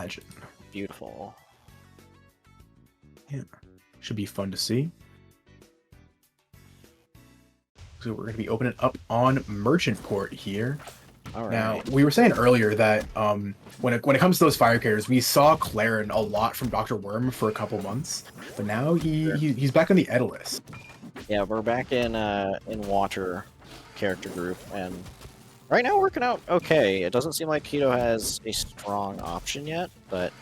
imagine. Beautiful. Yeah, should be fun to see. So we're going to be opening up on Merchant Port here. All right. Now, we were saying earlier that when it comes to those fire characters, we saw Claren a lot from Dr. Worm for a couple months, but now he's back on the Etalus. Yeah, we're back in water character group, and right now working out okay. It doesn't seem like Akito has a strong option yet, but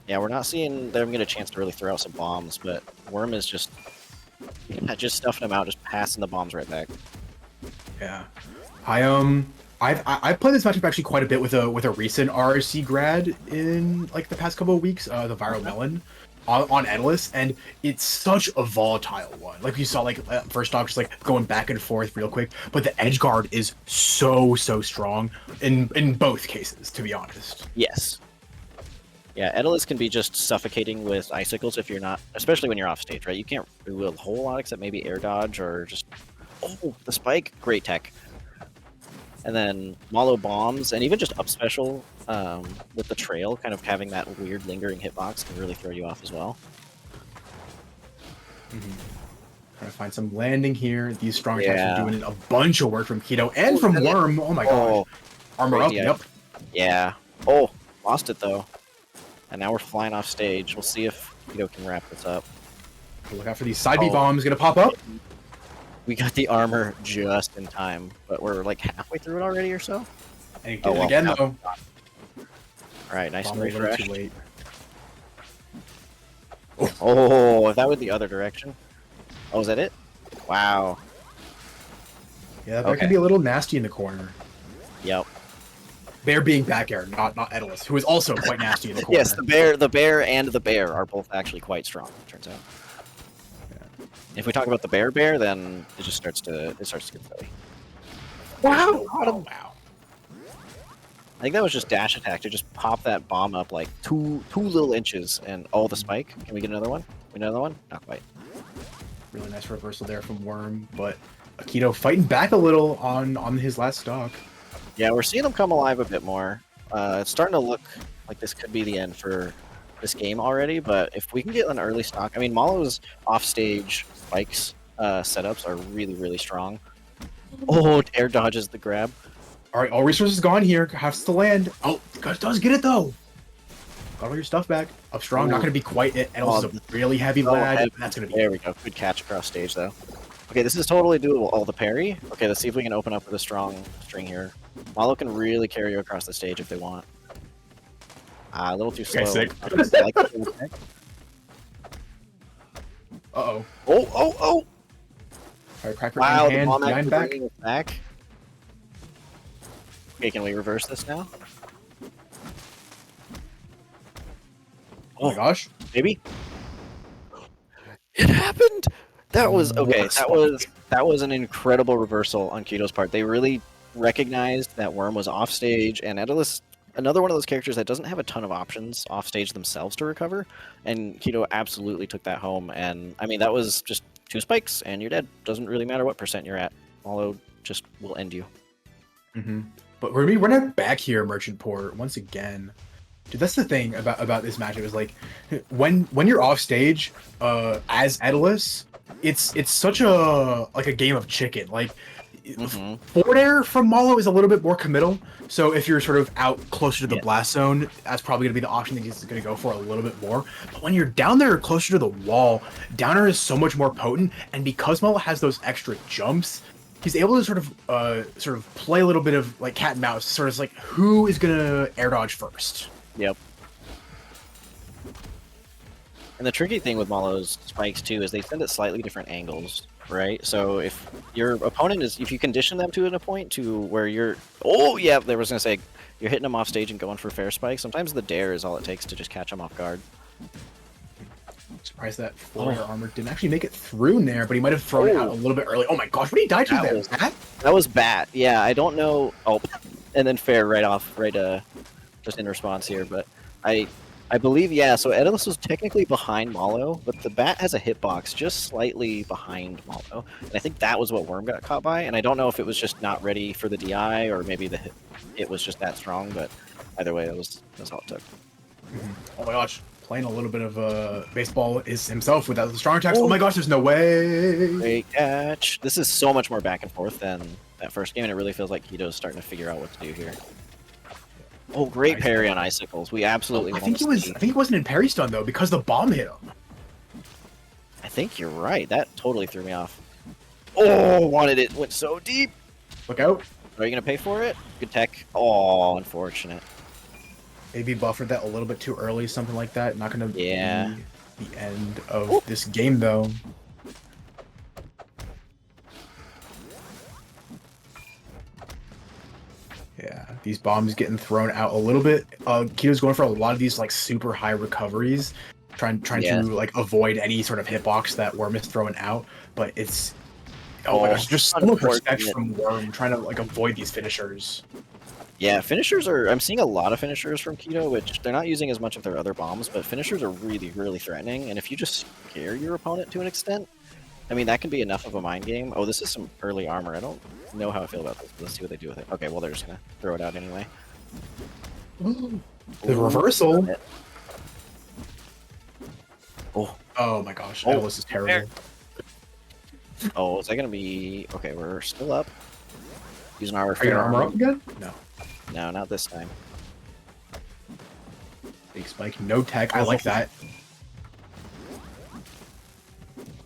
yeah, we're not seeing them get a chance to really throw out some bombs. But Worm is just stuffing them out, just passing the bombs right back. Yeah, I've played this matchup actually quite a bit with a recent RRC grad in like the past couple of weeks, the Viral Melon on Etalus, and it's such a volatile one. Like you saw, like first off, just like going back and forth real quick, but the edge guard is so strong in both cases, to be honest. Yes. Yeah, Etalus can be just suffocating with icicles if you're not, especially when you're off stage, right? You can't do a whole lot except maybe air dodge or just, oh, the spike, great tech. And then Mollo bombs, and even just up special with the trail, kind of having that weird lingering hitbox can really throw you off as well. Trying to find some landing here. These strong attacks are doing a bunch of work from Akito and from Worm. Oh my gosh. Armor up, yep. Yeah. Oh, lost it though. And now we're flying off stage. We'll see if Akito can wrap this up. Look out for these side B bombs gonna pop up. We got the armor just in time, but we're like halfway through it already or so. And again though. Alright, nice and Bomb refreshed. too late. Oh, if that went the other direction. Oh, is that it? Wow. Yeah, that can be a little nasty in the corner. Yep. Bear being back air, not Etalus, who is also quite nasty in the corner. Yes, the bear and the bear are both actually quite strong, it turns out. Yeah. If we talk about the bear, then it just starts to get silly. Wow! Wow. I think that was just dash attack to just pop that bomb up like two little inches, and oh, the spike. Can we get another one? Another one? Not quite. Really nice reversal there from Worm, but Akito fighting back a little on his last stock. Yeah, we're seeing them come alive a bit more. It's starting to look like this could be the end for this game already, but if we can get an early stock... I mean, Mollo's offstage spikes setups are really, really strong. Oh, air dodges the grab. All right, all resources gone here. Has to land. Oh, does get it, though. Got all your stuff back. Up strong, not going to be quite it. And also a really heavy lag. That's going to be... There we go. Good catch across stage, though. Okay, this is totally doable. Oh, the parry. Okay, let's see if we can open up with a strong string here. Mollo can really carry you across the stage if they want. A little too slow. Okay, sick. Uh-oh. Oh! All right, cracker wow, in hand, the bomb behind back. bringing it back. Okay, can we reverse this now? Oh my gosh. Maybe? It happened! That was okay. That was an incredible reversal on Akito's part. They really recognized that Worm was off stage, and Etalus, another one of those characters that doesn't have a ton of options off stage themselves to recover, and Akito absolutely took that home. And I mean, that was just 2 spikes, and you're dead. Doesn't really matter what percent you're at. Mollo just will end you. But we're not back here, Merchant Port, once again. Dude, that's the thing about this matchup is like when you're off stage as Etalus, it's such a game of chicken. Like forward air from Mollo is a little bit more committal. So if you're sort of out closer to the blast zone, that's probably gonna be the option that he's gonna go for a little bit more. But when you're down there closer to the wall, downer is so much more potent, and because Mollo has those extra jumps, he's able to sort of play a little bit of like cat and mouse, sort of like who is gonna air dodge first. Yep. And the tricky thing with Mollo's spikes too is they send at slightly different angles, right? So if your opponent if you condition them to a point to where you're, oh yeah, they was gonna say you're hitting them off stage and going for fair spikes. Sometimes the dare is all it takes to just catch them off guard. Surprised that full armor didn't actually make it through in there, but he might have thrown it out a little bit early. Oh my gosh, what did he die to there? That was bad. Yeah, I don't know. Oh, and then fair right off, just in response here, but I believe, yeah, so Etalus was technically behind Mollo, but the bat has a hitbox just slightly behind Mollo, and I think that was what Worm got caught by, and I don't know if it was just not ready for the DI, or maybe it was just that strong, but Either way, that's all it took. Oh my gosh, playing a little bit of baseball is himself without the strong attacks. Oh my gosh, there's no way. Great catch. This is so much more back and forth than that first game, and it really feels like Kito's starting to figure out what to do here. Oh, great parry on icicles. We absolutely. I think he wasn't in parry stun though because the bomb hit him. I think you're right. That totally threw me off. Oh, wanted it. Went so deep. Look out. Are you gonna pay for it? Good tech. Oh, unfortunate. Maybe buffered that a little bit too early, something like that. Not gonna be the end of this game though. Yeah, these bombs getting thrown out a little bit. Kito's going for a lot of these like super high recoveries, trying to like avoid any sort of hitbox that Worm is throwing out. But it's my gosh, just so much respect from Worm trying to like avoid these finishers. Yeah, finishers are. I'm seeing a lot of finishers from Kito, which they're not using as much of their other bombs, but finishers are really, really threatening. And if you just scare your opponent to an extent, I mean, that can be enough of a mind game. Oh, this is some early armor. I don't know how I feel about this, but let's see what they do with it. Okay, well, they're just gonna throw it out anyway. The reversal. Oh my gosh, Etalus is terrible. Oh, is that gonna be okay? We're still up. Using our armor up again? No, not this time. Big spike, no tech. I like that.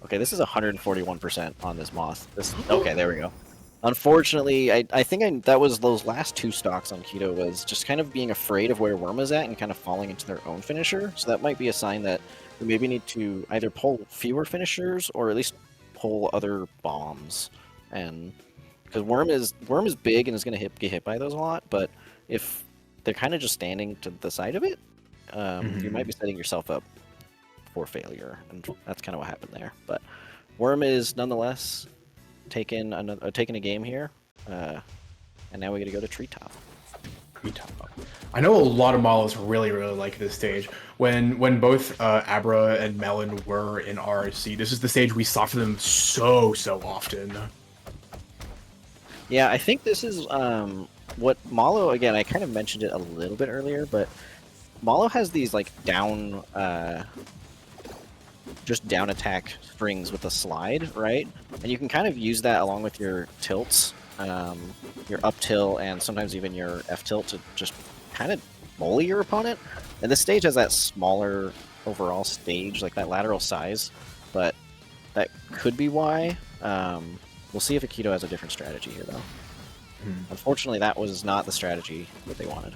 Okay, this is 141% on this moth. Okay, there we go. Unfortunately, I think that was those last two stocks on Akito was just kind of being afraid of where Worm is at and kind of falling into their own finisher. So that might be a sign that we maybe need to either pull fewer finishers or at least pull other bombs. And because Worm is big and is going to get hit by those a lot, but if they're kind of just standing to the side of it, you might be setting yourself up for failure, and that's kind of what happened there. But Worm is nonetheless taking a game here, and now we got to go to Treetop. I know a lot of Mollos really like this stage. When both Abra and Melon were in RRC, this is the stage we saw for them so often. Yeah, I think this is what Mollo, again, I kind of mentioned it a little bit earlier, but Mollo has these like down attack strings with a slide, right? And you can kind of use that along with your tilts, your up tilt, and sometimes even your F tilt to just kind of molly your opponent. And this stage has that smaller overall stage, like that lateral size, but that could be why. We'll see if Akito has a different strategy here, though. Unfortunately, that was not the strategy that they wanted.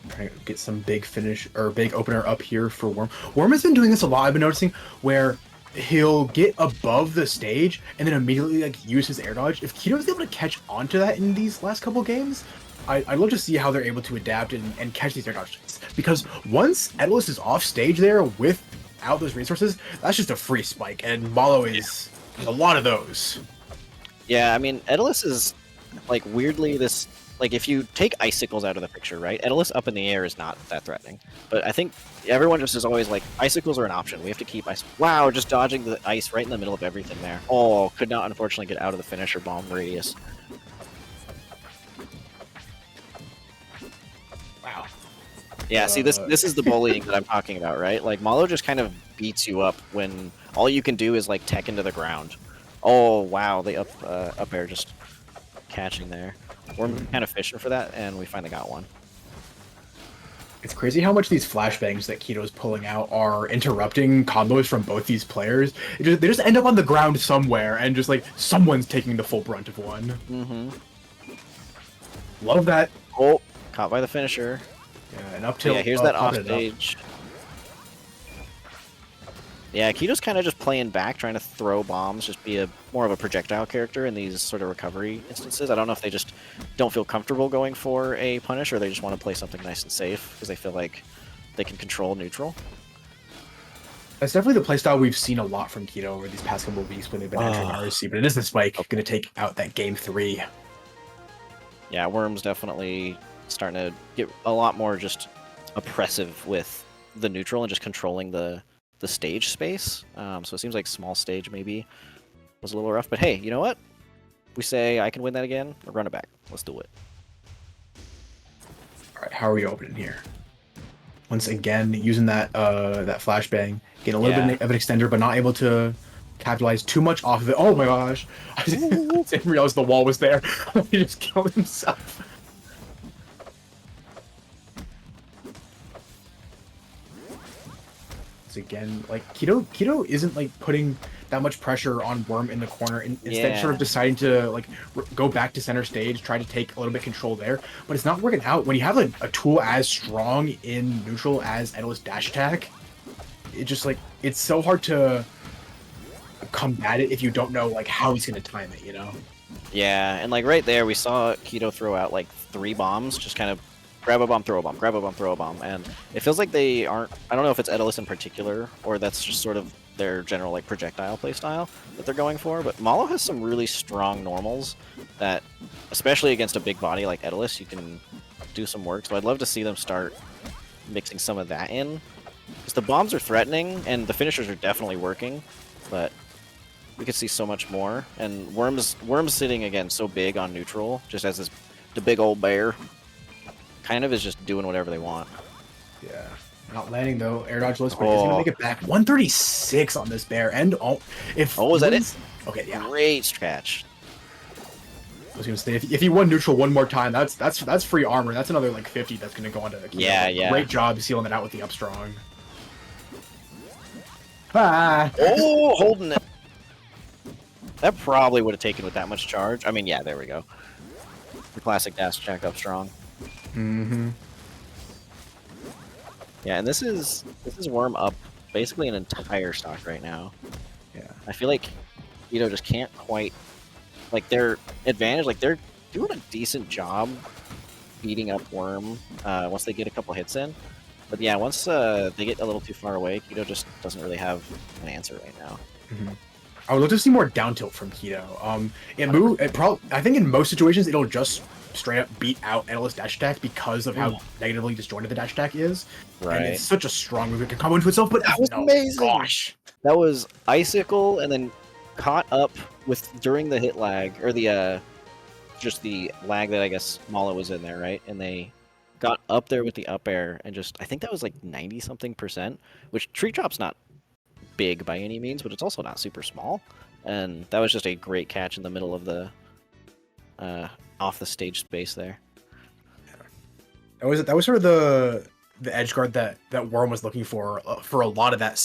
Trying to get some big finish or big opener up here for Worm. Worm has been doing this a lot. I've been noticing where he'll get above the stage and then immediately like use his air dodge. If Kito is able to catch onto that in these last couple games, I'd love to see how they're able to adapt and catch these air dodges. Because once Etalus is off stage there without those resources, that's just a free spike, and Mollo is a lot of those. Yeah, I mean, Etalus is like weirdly this. Like, if you take icicles out of the picture, right? Etalus up in the air is not that threatening. But I think everyone just is always like, icicles are an option. We have to keep ice. Wow, just dodging the ice right in the middle of everything there. Oh, could not unfortunately get out of the finisher bomb radius. Wow. Yeah, see, this is the bullying that I'm talking about, right? Like, Mollo just kind of beats you up when all you can do is, like, tech into the ground. Oh, wow, the up air just catching there. We're kind of fishing for that, and we finally got one. It's crazy how much these flashbangs that Kito's pulling out are interrupting combos from both these players. They just end up on the ground somewhere, and just like someone's taking the full brunt of one. Love that. Oh, caught by the finisher. Yeah, and up tilt. Yeah, here's that off stage. Yeah, Akito's kind of just playing back, trying to throw bombs, just be more of a projectile character in these sort of recovery instances. I don't know if they just don't feel comfortable going for a punish, or they just want to play something nice and safe because they feel like they can control neutral. That's definitely the playstyle we've seen a lot from Kito over these past couple of weeks when they've been entering RRC, but it is the spike going to take out that game 3. Yeah, Worm's definitely starting to get a lot more just oppressive with the neutral and just controlling the stage space. So it seems like small stage maybe was a little rough, but hey, you know what? We say I can win that again, or run it back. Let's do it. All right, how are we opening here? Once again, using that that flashbang, getting a little bit of an extender, but not able to capitalize too much off of it. Oh my gosh! I didn't realize the wall was there. He just killed himself. Once again, like Keto isn't like putting that much pressure on Worm in the corner, instead sort of deciding to like go back to center stage, try to take a little bit control there, but it's not working out. When you have a tool as strong in neutral as Etalus dash attack, it just like it's so hard to combat it if you don't know like how he's gonna time it, you know? Yeah, and like right there, we saw Keto throw out like 3 bombs, just kind of grab a bomb, throw a bomb, grab a bomb, throw a bomb, and it feels like they aren't. I don't know if it's Etalus in particular, or that's just sort of their general like projectile playstyle that they're going for. But Mollo has some really strong normals that, especially against a big body like Etalus, you can do some work. So I'd love to see them start mixing some of that in, because the bombs are threatening and the finishers are definitely working, but we could see so much more. And Worm's sitting again so big on neutral, just as the big old bear, kind of is just doing whatever they want. Yeah. Not landing though. Air dodge list, but he's gonna make it back. 136 on this bear. And was that it? Okay, yeah. Great catch. I was gonna say if he won neutral one more time, that's free armor. That's another like 50 that's gonna go onto the Yeah. Great job sealing it out with the up strong. Ah. Oh, holding it. That probably would have taken with that much charge. I mean, yeah, there we go. The classic dash attack up strong. Mm-hmm. Yeah, and this is Worm up basically an entire stock right now. Yeah. I feel like just can't quite, like, their advantage, like they're doing a decent job beating up Worm once they get a couple hits in. But yeah, once they get a little too far away, Keto just doesn't really have an answer right now. Mm-hmm. I would love to see more down tilt from Keto. I think in most situations it'll just straight up beat out Etalus dash attack because of how negatively disjointed the dash attack is. Right. And it's such a strong move. It can combo into itself, but that was amazing. Gosh. That was icicle and then caught up with during the hit lag, or the just the lag that I guess Mollo was in there, right? And they got up there with the up air and just, I think that was like 90-something%, which Tree Drop's not big by any means, but it's also not super small. And that was just a great catch in the middle of the off the stage space there. That was sort of the edge guard that Worm was looking for a lot of that